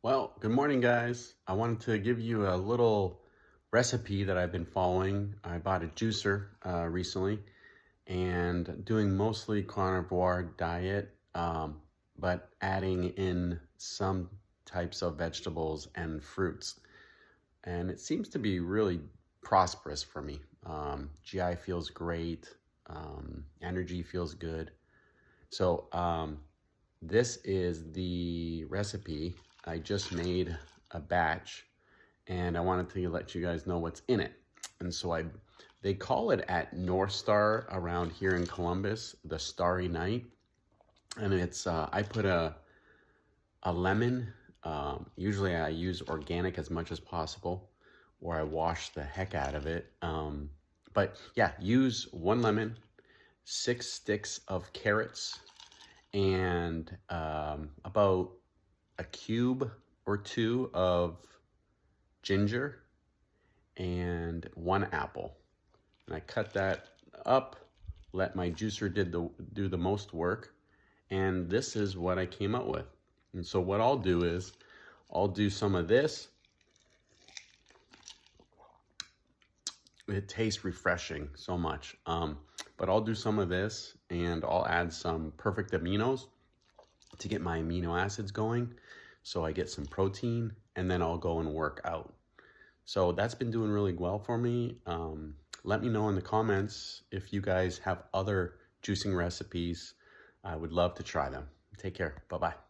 Well, good morning, guys. I wanted to give you a little recipe that I've been following. I bought a juicer recently and doing mostly carnivore diet, but adding in some types of vegetables and fruits. And it seems to be really prosperous for me. GI feels great, energy feels good. So this is the recipe. I just made a batch and I wanted to let you guys know what's in it. And so they call it at North Star around here in Columbus, the Starry Night. And it's, I put a lemon. Usually I use organic as much as possible, or I wash the heck out of it. But yeah, use 1 lemon, 6 sticks of carrots, and about a cube or 2 of ginger, and 1 apple. And I cut that up, let my juicer do the most work, and this is what I came up with. And so what I'll do is I'll do some of this. It tastes refreshing so much. But I'll do some of this and I'll add some perfect aminos to get my amino acids going, so I get some protein, and then I'll go and work out. So that's been doing really well for me. Let me know in the comments if you guys have other juicing recipes. I would love to try them. Take care. Bye-bye.